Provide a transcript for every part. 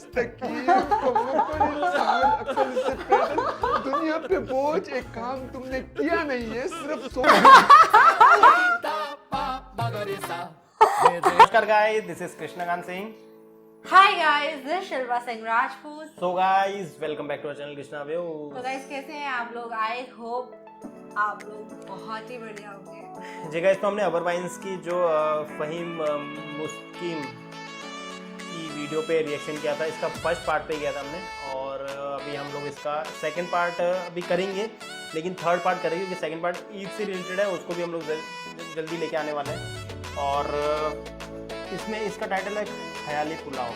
मुस्तकीम कमर पर इंसान अक्सर इससे पैदल दुनिया पे बोझ एक काम तुमने किया नहीं है सिर्फ नमस्कार guys, this is Krishnakant Singh. Hi guys, this is Shilpa Singh Rajput. So guys, welcome back to our channel Krishna view. तो guys कैसे हैं आप लोग? आई होप आप लोग बहुत ही बढ़िया होंगे। जी गाइस, तो हमने अबर वाइन्स की जो फहीम मुस्किन की वीडियो पे रिएक्शन किया था, इसका फर्स्ट पार्ट पे किया था हमने, और अभी हम लोग इसका सेकंड पार्ट अभी करेंगे, लेकिन थर्ड पार्ट करेंगे क्योंकि सेकंड पार्ट ईद से रिलेटेड है, उसको भी हम लोग जल्दी लेके आने वाले हैं। और इसमें इसका टाइटल है ख्याली पुलाव।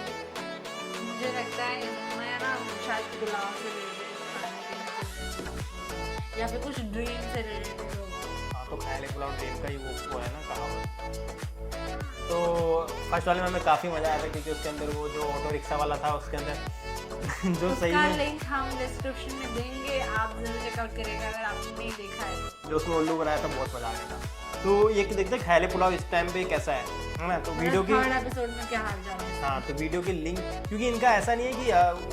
मुझे लगता है मैं ना शायद पुलाव से रिलेटेड या फिर कुछ ड्रीम से रिलेटेड होगा। हाँ, तो ख्याली पुलाव ड्रीम का ही वो है ना कहावत। तो फर्स्ट वाले में हमें काफ़ी मज़ा आया था क्योंकि उसके अंदर वो जो ऑटो रिक्शा वाला था उसके अंदर जो सही उसका में लिंक हम डिस्क्रिप्शन में देंगे, आप जरूर चेकआउट करेगा अगर आपने नहीं देखा है तो। जो उसमें उल्लू बनाया था, बहुत मज़ा आ गया था। तो ये देखते हैं ख्याली पुलाव इस टाइम पे कैसा है ना। तो वीडियो की थर्ड एपिसोड में क्या हाल चाल है? हाँ, तो वीडियो की लिंक, क्योंकि इनका ऐसा नहीं है कि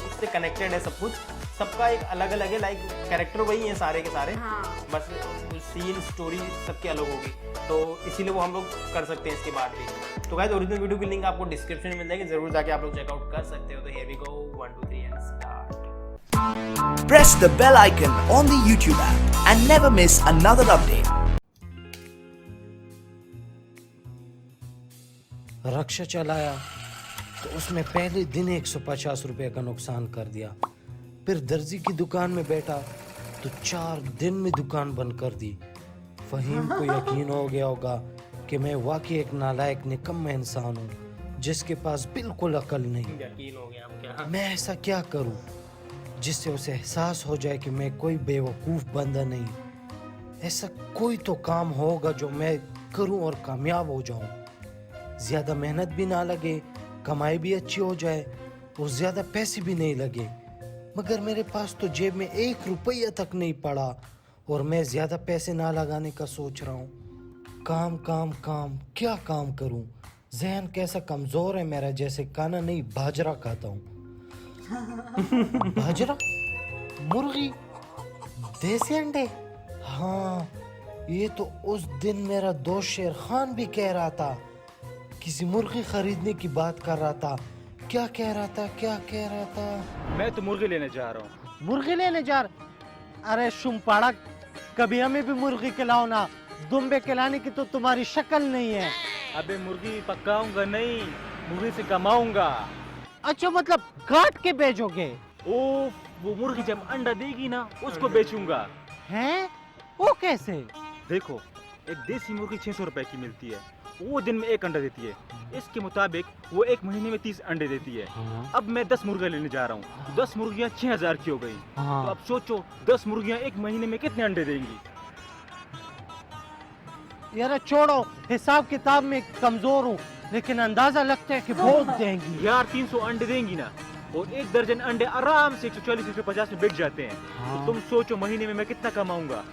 उससे कनेक्टेड है सब कुछ, सबका एक अलग अलग है, लाइक कैरेक्टर वही है सारे के सारे, हाँ। बस सीन स्टोरी सबकी अलग होगी, तो इसीलिए वो हम लोग कर सकते हैं इसके बाद भी। तो गाइस, ओरिजिनल वीडियो की लिंक आपको डिस्क्रिप्शन में मिल जाएगी, जरूर जाके आप लोग चेकआउट कर सकते हो। तो here we go, 1 2 3 and start. Press the bell icon on the YouTube app and never miss another update. रक्षा चलाया तो उसमें पहले दिन 150 रुपए का नुकसान कर दिया। फिर दर्जी की दुकान में बैठा तो 4 दिन में दुकान बंद कर दी। फहीम को यकीन हो गया होगा कि मैं वाकई एक नालायक निकम्मा इंसान हूँ जिसके पास बिल्कुल अकल नहीं। यकीन हो गया क्या? मैं ऐसा क्या करूं जिससे उसे एहसास हो जाए कि मैं कोई बेवकूफ़ बंदा नहीं। ऐसा कोई तो काम होगा जो मैं करूं और कामयाब हो जाऊं, ज़्यादा मेहनत भी ना लगे, कमाई भी अच्छी हो जाए और ज़्यादा पैसे भी नहीं लगे। मगर मेरे पास तो जेब में 1 रुपया तक नहीं पड़ा और मैं ज़्यादा पैसे ना लगाने का सोच रहा हूँ। काम काम काम, क्या काम करूँ? जहन कैसा कमज़ोर है मेरा, जैसे खाना नहीं बाजरा खाता हूँ। बाजरा, मुर्गी, देसी अंडे। हाँ, ये तो उस दिन मेरा दोस्त शेर खान भी कह रहा था, किसी मुर्गी खरीदने की बात कर रहा था। क्या कह रहा था? मैं तो मुर्गी लेने जा रहा हूँ। मुर्गी लेने जा रहा? अरे शुमपाड़ा, कभी हमें भी मुर्गी खिलाओ ना। दुम्बे खिलाने की तो तुम्हारी शक्ल नहीं है। अबे मुर्गी पकाऊंगा नहीं, मुर्गी से कमाऊंगा। अच्छा, मतलब काट के बेचोगे? ओह, वो मुर्गी जब अंडा देगी ना, उसको बेचूंगा। हैं? वो कैसे? देखो, एक देसी मुर्गी 600 रुपए की मिलती है, वो दिन में 1 अंडा देती है। इसके मुताबिक वो 1 महीने में 30 अंडे देती है। अब मैं 10 मुर्गियाँ लेने जा रहा हूँ, 10 मुर्गियाँ 6000 की हो गई। तो अब सोचो 10 मुर्गियाँ 1 महीने में कितने अंडे देंगी? यार छोड़ो, हिसाब किताब में कमजोर हूँ, लेकिन अंदाजा लगता है कि बहुत देंगी। यार 300 अंडे देंगी ना, और 1 दर्जन अंडे आराम से 140 150 में बिक जाते हैं। तो तुम सोचो महीने में मैं कितना कमाऊंगा?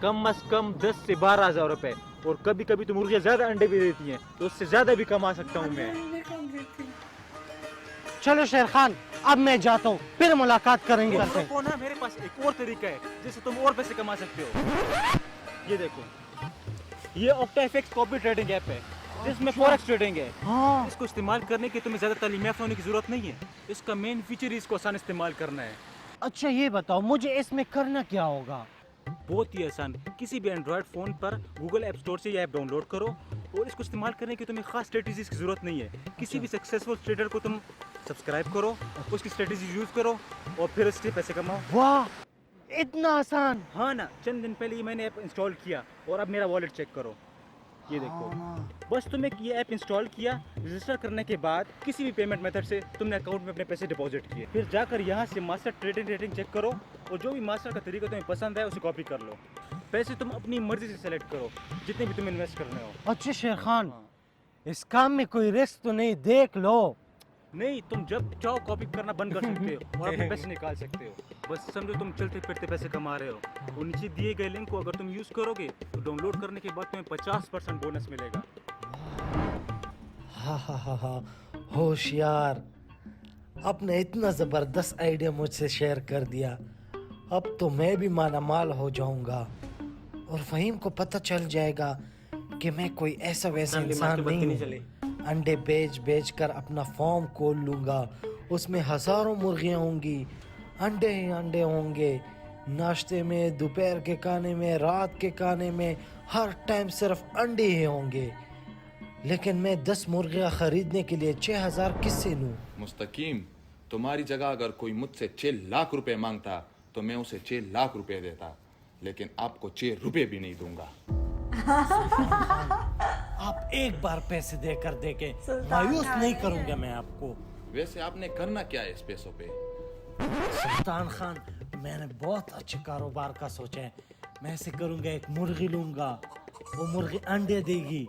कम से कम 10 से 12,000 रुपए, और कभी कभी तो मुर्गियाँ ज्यादा अंडे भी देती हैं, तो उससे ज्यादा भी कमा सकता हूँ मैं। चलो शेर खान, अब मैं जाता हूँ, फिर मुलाकात करेंगे। देखो ना, मेरे पास एक और तरीका है जिससे तुम और पैसे कमा सकते हो। ये देखो, ये ऑक्टाफिक्स कॉपी ट्रेडिंग ऐप है जिसमें फॉरेक्स ट्रेडिंग है। हाँ। इसको इस्तेमाल करने की तुम्हें ज्यादा तालीम याफ्ता होने की जरूरत नहीं है। इसका मेन फीचर ही इसको आसान इस्तेमाल करना है। अच्छा ये बताओ, मुझे इसमें करना क्या होगा? बहुत ही आसान, किसी भी एंड्रॉयड फ़ोन पर गूगल ऐप स्टोर से ये ऐप डाउनलोड करो, और इसको इस्तेमाल करने की तुम्हें खास स्ट्रेटजीज की ज़रूरत नहीं है। किसी भी सक्सेसफुल ट्रेडर को तुम सब्सक्राइब करो, उसकी स्ट्रेटजी यूज़ करो और फिर उससे पैसे कमाओ। वाह, इतना आसान? हाँ ना, चंद दिन पहले ही मैंने ऐप इंस्टॉल किया और अब मेरा वॉलेट चेक करो, ये देखो। बस तुमने ये ऐप इंस्टॉल किया, रजिस्टर करने के बाद किसी भी पेमेंट मेथड से तुमने अकाउंट में अपने पैसे डिपॉजिट किए, फिर जाकर यहाँ से मास्टर ट्रेडिंग रेटिंग चेक करो, और जो भी मास्टर का तरीका तुम्हें पसंद है उसे कॉपी कर लो। पैसे तुम अपनी मर्जी से सेलेक्ट करो, जितने भी तुम इन्वेस्ट करने हो। अच्छा शेर खान, इस काम में कोई रिस्क तो नहीं? देख लो। नहीं, तुम जब चाहो कॉपी करना बंद कर सकते हो और अपने पैसे निकाल सकते हो। बस समझो तुम चलते फिरते पैसे कमा रहे हो। और नीचे दिए गए लिंक को अगर तुम यूज़ करोगे तो डाउनलोड करने के बाद तुम्हें 50% बोनस मिलेगा। हा होशियार, आपने इतना ज़बरदस्त आइडिया मुझसे शेयर कर दिया। अब तो मैं भी मालामाल हो जाऊंगा और फ़हीम को पता चल जाएगा कि मैं कोई ऐसा वैसा इंसान नहीं हूँ। अंडे बेच कर अपना फार्म खोल लूँगा, उसमें हज़ारों मुर्गियाँ होंगी, अंडे ही अंडे होंगे। नाश्ते में, दोपहर के खाने में, रात के खाने में, हर टाइम सिर्फ अंडे ही होंगे। लेकिन मैं 10 मुर्गियाँ खरीदने के लिए 6,000 किससे लूँ? मुस्तकीम, तुम्हारी जगह अगर कोई मुझसे 6 लाख रुपए मांगता तो मैं उसे 6 लाख रुपए देता, लेकिन आपको 6 रुपए भी नहीं दूंगा। आप एक बार पैसे देकर देके सुल्तान मायूस खान नहीं है। करूंगा मैं आपको। वैसे आपने करना क्या है इस पैसों पे? सुल्तान खान, मैंने बहुत अच्छे कारोबार का सोचा है। मैं ऐसे करूंगा, एक मुर्गी लूंगा, वो मुर्गी अंडे देगी,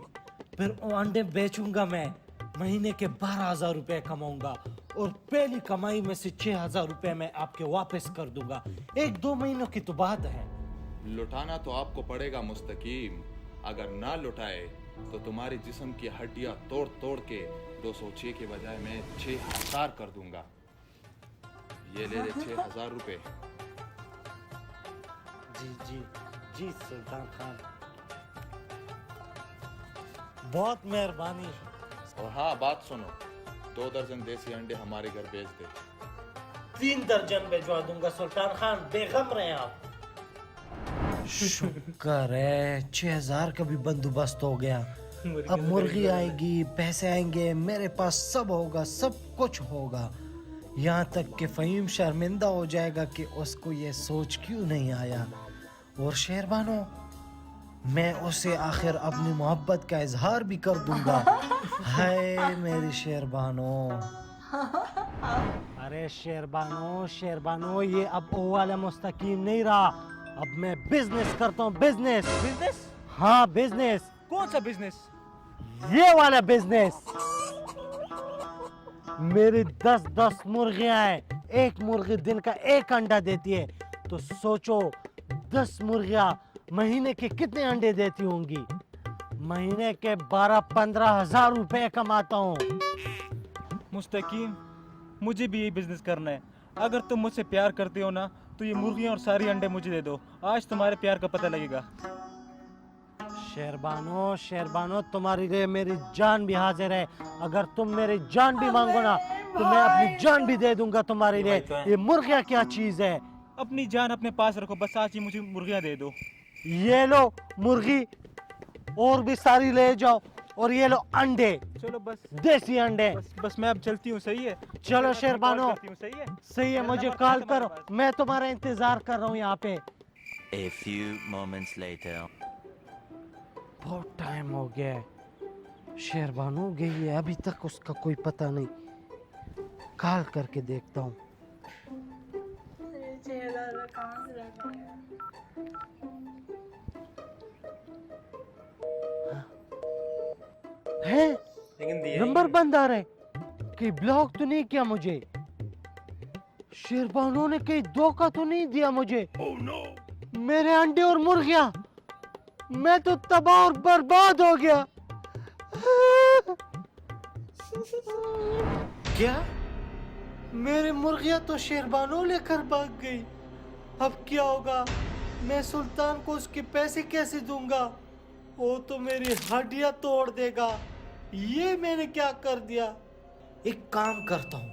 फिर वो अंडे बेचूंगा मैं, महीने के 12,000 रुपए कमाऊंगा और पहली कमाई में से 6,000 रुपए मैं आपके वापस कर दूंगा। 1-2 महीनों की तो बात है। लुटाना तो आपको पड़ेगा मुस्तकीम, अगर ना लुटाए तो तुम्हारे जिस्म की हड्डियां तोड़ तोड़ के 206 के बजाय मैं 6,000 कर दूंगा। ये ले 6,000 रुपए। जी जी जी सुल्तान खान, बहुत मेहरबानी। और हाँ, बात सुनो, 2 दर्जन देसी अंडे हमारे घर भेज दे। 3 दर्जन भिजवा दूंगा सुल्तान खान, बेगम रहे आप। शुक्र है 6,000 का भी बंदोबस्त हो गया। अब मुर्गी आएगी, पैसे आएंगे, मेरे पास सब होगा, सब कुछ होगा। यहाँ तक कि फ़हीम शर्मिंदा हो जाएगा कि उसको ये सोच क्यों नहीं आया। और शेरबानो, मैं उसे आखिर अपनी मोहब्बत का इजहार भी कर दूंगा। हाय मेरी शेरबानो। अरे शेरबानो, ये अब वो वाला मुस्तकीम नहीं रहा। अब मैं बिजनेस करता हूँ, बिजनेस। बिजनेस? हाँ बिजनेस। कौन सा बिजनेस? ये वाला बिजनेस। मेरी 10 मुर्गियां हैं, एक मुर्गी दिन का 1 अंडा देती है, तो सोचो 10 मुर्गियां महीने के कितने अंडे देती होंगी। महीने के 12-15 हजार रुपए कमाता हूँ। मुस्तकीम, मुझे भी यही बिजनेस करना है। अगर तुम मुझसे प्यार करते हो ना, तो ये मुर्गियाँ और सारी अंडे मुझे दे दो। आज तुम्हारे प्यार का पता लगेगा। शेरबानो, तुम्हारे लिए मेरी जान भी हाजिर है। अगर तुम मेरी जान भी मांगो ना, तो मैं अपनी जान भी दे दूंगा तुम्हारे लिए। ये मुर्गियाँ क्या चीज है? अपनी जान अपने पास रखो, बस आज ही मुझे मुर्गियाँ दे दो। ये लो मुर्गी, और भी सारी ले जाओ, और ये लो अंडे, चलो बस देसी अंडे। बस मैं अब चलती हूँ, सही है? चलो शेरबानो, सही है? सही है, मुझे कॉल करो, मैं तुम्हारा इंतजार कर रहा हूँ यहाँ पे। A few moments later. बहुत टाइम हो गया है, शेरबानो गई है, अभी तक उसका कोई पता नहीं। कॉल करके देखता हूँ। अरे 6,000 कहाँ से रखा है? है लेकिन दिया नंबर बंद आ रहा है, कहीं ब्लॉक तो नहीं किया मुझे? शेरबानो ने कहीं धोखा तो नहीं दिया मुझे? मेरे अंडे और मुर्गियां, मैं तो तबाह और बर्बाद हो गया। क्या? मेरी मुर्गियां तो शेरबानो लेकर भाग गई। अब क्या होगा? मैं सुल्तान को उसके पैसे कैसे दूंगा? वो तो मेरी हड्डियां तोड़ देगा। ये मैंने क्या कर दिया? एक काम करता हूँ,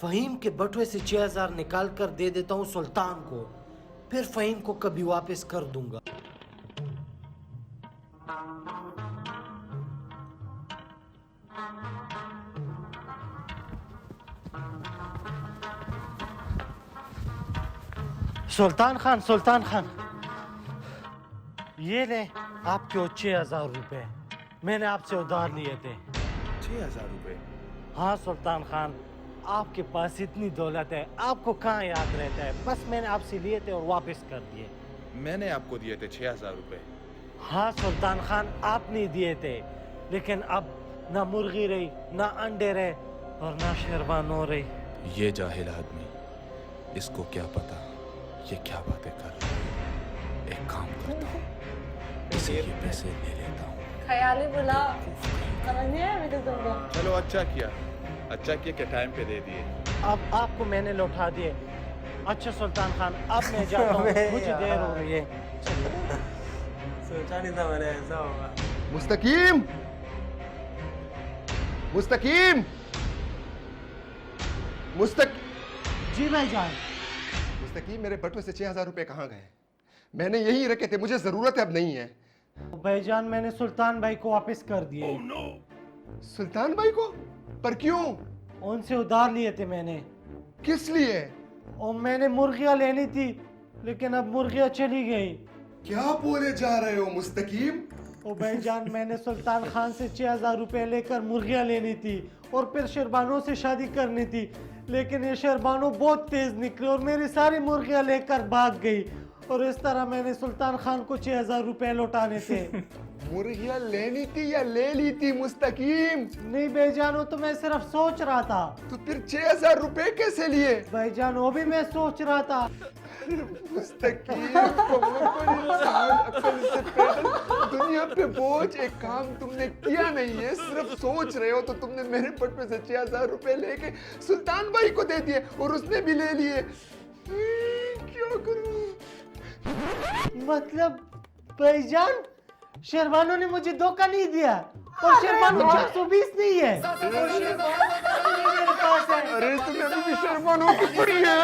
फ़हीम के बटुए से 6,000 निकाल कर दे देता हूँ सुल्तान को, फिर फ़हीम को कभी वापस कर दूंगा। सुल्तान खान, ये ले आपके वो 6,000 रुपए, मैंने आपसे उधार लिए थे। 6,000 रुपए? हाँ सुल्तान खान, आपके पास इतनी दौलत है, आपको कहाँ याद रहता है? बस मैंने आपसे लिए थे और वापस कर दिए। मैंने आपको दिए थे 6,000 रुपए। हाँ सुल्तान खान, आपने दिए थे, लेकिन अब ना मुर्गी रही, ना अंडे रहे, और ना शेरबानो रही। ये जाहिल आदमी, इसको क्या पता ये क्या बातें कर रहा है। एक काम करता हूँ, इसे ये पैसे ले लेता हूँ। ख्याली बुलाओ, समझ नहीं आया मुझे तुमको? चलो अच्छा किया कि टाइम पे दे दिए। अब आपको मैंने लौटा दिए। अच्छा सुल्तान खान, अब मैं जाता हूँ, अबे मुझे देर यार। हो रही है। सोचा नहीं था मैंने ऐसा होगा। मुस्तकीम, मुस्तकीम, जी भाईजान। मुस्तकीम, मेरे बटुए से 6,000 रुपए कहाँ गए? मैंने यहीं रखे थे, मुझे जरूरत है, अब नहीं है। भाईजान मैंने सुल्तान भाई को वापस कर दिए। सुल्तान भाई को? पर क्यों? उनसे उधार लिए थे मैंने, किस लिए? और मैंने मुर्गियां लेनी थी, लेकिन अब मुर्गियां चली गई। क्या बोले जा रहे हो मुस्तकीम? ओ भाईजान, मैंने सुल्तान खान से 6,000 रुपए लेकर मुर्गियां लेनी थी और फिर शेरबानो से शादी करनी थी, लेकिन ये शेरबानो बहुत तेज निकले और मेरी सारी मुर्गियां लेकर भाग गई, और इस तरह मैंने सुल्तान खान को 6,000 रुपए लौटाने थे। मुर्गियां लेनी थी या ले ली थी मुस्तकीम? नहीं भाईजान, वो तो मैं सिर्फ सोच रहा था। तो फिर 6,000 रुपए कैसे लिए? भाईजान वो भी मैं सोच रहा था। मुस्तकीम, कोई इंसान अक्ल से पैदल दुनिया पे बोझ। एक काम तुमने किया नहीं है, सिर्फ सोच रहे हो। तो तुमने मेरे बटुए से 6,000 रुपए लेके सुल्तान भाई को दे दिए और उसने भी ले लिए। क्या करूं? मतलब भाईजान, शेरबानो ने मुझे धोखा नहीं दिया, और शेरबानो 420 नहीं है। मेरे पास है। अरे तुम्हें अभी भी शर्मानो की पड़ी है।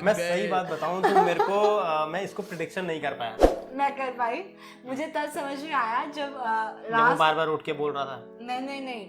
मैं सही बात बताऊं तो मेरे को मैं इसको प्रिडिक्शन नहीं कर पाया। मैं कर पाई। मुझे तब समझ में आया जब जब वो लास्ट बार बार उठ के बोल रहा था। नहीं,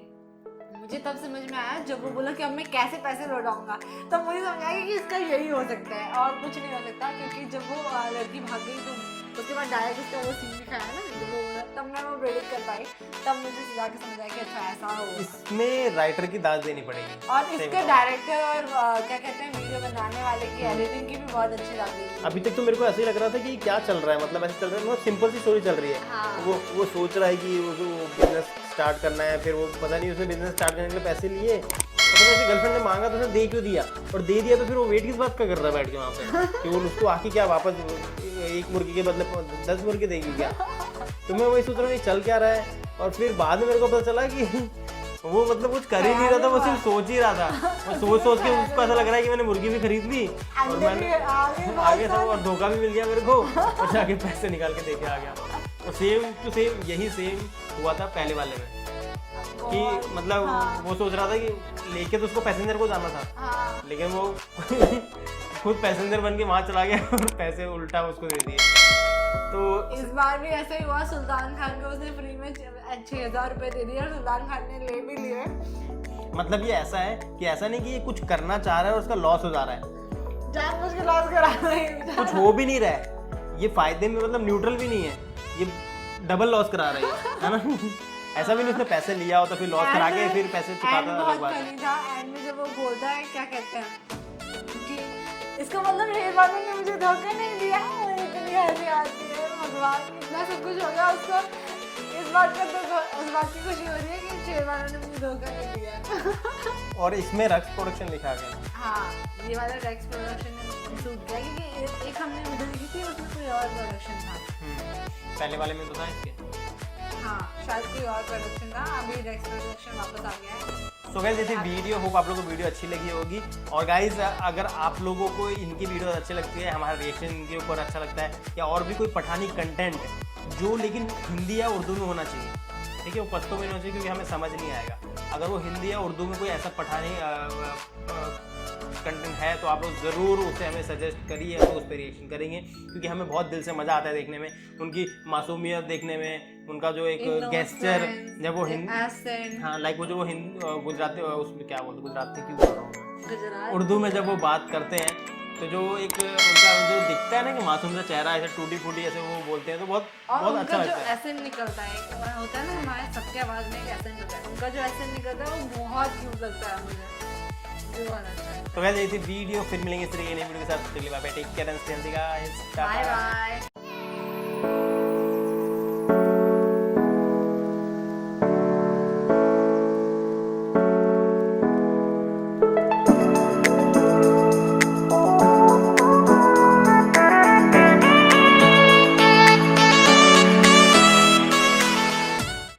मुझे तब समझ में आया जब वो बोला कि अब मैं कैसे पैसे लौटाऊंगा, तब मुझे समझ आया कि इसका यही हो सकता है और कुछ नहीं हो सकता, क्योंकि जब वो लड़की भाग गई तो उसके बाद डायरेक्ट उसका वो सीन दिखाया ना, जब वो बोला, तब मैं वो प्रेडिक्ट कर पाई। तब मुझे सीधा के समझ आया कि अच्छा ऐसा होगा। इसमें राइटर की दाद देनी पड़ेगी। और सही इसके बताऊं। डायरेक्टर और क्या कहते हैं वीडियो बनाने वाले की एडिटिंग की भी बहुत अच्छी लग रही है। अभी तक तो मेरे को ऐसे ही लग रहा था कि क्या चल रहा है, मतलब ऐसे चल रहा है, बहुत सिंपल सी स्टोरी चल रही है। हाँ। वो सोच रहा है कि वो बिजनेस स्टार्ट करना है, फिर वो पता नहीं उसने बिजनेस स्टार्ट करने के लिए पैसे लिए, और फिर उसकी गर्लफ्रेंड ने मांगा तो उसने दे क्यों दिया, और दे दिया तो फिर वो वेट किस बात का कर रहा है बैठ के वहाँ पे कि वो उसको आके क्या वापस एक मुर्गी के बदले 10 मुर्गे देगी क्या? तो मैं वही सोच रहा हूँ ये चल क्या रहा है। और फिर बाद में मेरे को पता चला कि वो मतलब कुछ कर ही नहीं रहा था, वो सिर्फ सोच ही रहा था। वो सोच के उसको ऐसा लग रहा है कि मैंने मुर्गी भी खरीद ली और मैंने आगे सब और धोखा भी मिल गया मेरे को, और जाके पैसे निकाल के देके आ गया। और सेम टू सेम यही सेम हुआ था पहले वाले में कि मतलब वो सोच रहा था कि लेके तो उसको पैसेंजर को जाना था, लेकिन वो खुद पैसेंजर बन के वहाँ चला गया और पैसे उल्टा उसको दे दिए। तो इस बार भी ऐसा ही हुआ, सुल्तान खान को उसने फ्री में 6,000 रुपए दे दिए और सुल्तान खान ने ले भी लिए। मतलब ये ऐसा है कि ऐसा नहीं कि ये कुछ करना चाह रहा है और उसका लॉस हो जा रहा है, जानबूझ के लॉस करा रहा है। कुछ हो भी नहीं रहा है, ये फायदे में मतलब न्यूट्रल भी नहीं है, ये डबल लॉस करा रही है ना। ऐसा भी नहीं उसने पैसे लिया हो तो फिर लॉस करा के फिर पैसे चुकाता अलग बात है। था एंड में जब वो बोलता है क्या कहते हैं कि इसका मतलब शेरबानो ने मुझे धोखा नहीं दिया। इतनी हंसी आती है, भगवान इतना सब कुछ हो गया उसको, इस बात की खुशी हो रही है कि शेरबानो ने मुझे धोखा नहीं दिया। और इसमें रक्स प्रोडक्शन लिखा गया। हाँ, ये वाला रेक्स प्रोडक्शन ने शूट किया, क्योंकि एक हमने वीडियो देखी थी उसमें कोई और प्रोडक्शन था। पहले वाले में तो था इसके। हाँ, शायद कोई और प्रोडक्शन था, अभी रेक्स प्रोडक्शन वापस आ गया है। सो गाइस जैसे वीडियो होप आप लोगों को वीडियो अच्छी लगी होगी, और गाइस अगर आप लोगों को इनकी वीडियो अच्छी लगती है, हमारा रिएक्शन इनके ऊपर अच्छा लगता है, या और भी कोई पठानी कंटेंट जो लेकिन हिंदी या उर्दू में होना चाहिए, ठीक है, वो पश्तो में होना चाहिए क्योंकि हमें समझ नहीं आएगा। अगर वो हिंदी या उर्दू में कोई ऐसा पठानी कंटेंट है तो आप लोग ज़रूर उसे हमें सजेस्ट करिए, हम उस पर रिएक्शन करेंगे, क्योंकि हमें बहुत दिल से मज़ा आता है देखने में, उनकी मासूमियत देखने में, उनका जो एक गेस्चर, जब वो हाँ लाइक वो जो वो गुजराती उसमें क्या बोलते, गुजराती क्यों बोल रहा हूँ, उर्दू में जब वो बात करते हैं तो जो एक उनका जो दिखता है ना कि मासूम सा चेहरा ऐसे टूटी फूटी ऐसे वो बोलते हैं तो बहुत अच्छा लगता है। एसेंट निकलता है होता है ना, हमारे सबके आवाज़ में एक एसेंट होता है, उनका जो एसेंट निकलता है वो बहुत क्यूट लगता है मुझे, बहुत अच्छा है। तो वैसे ये थी वीडियो, फिर मिलेंगे इस तरीके की नई वीडियो के साथ। Take care and stay healthy guys, bye bye.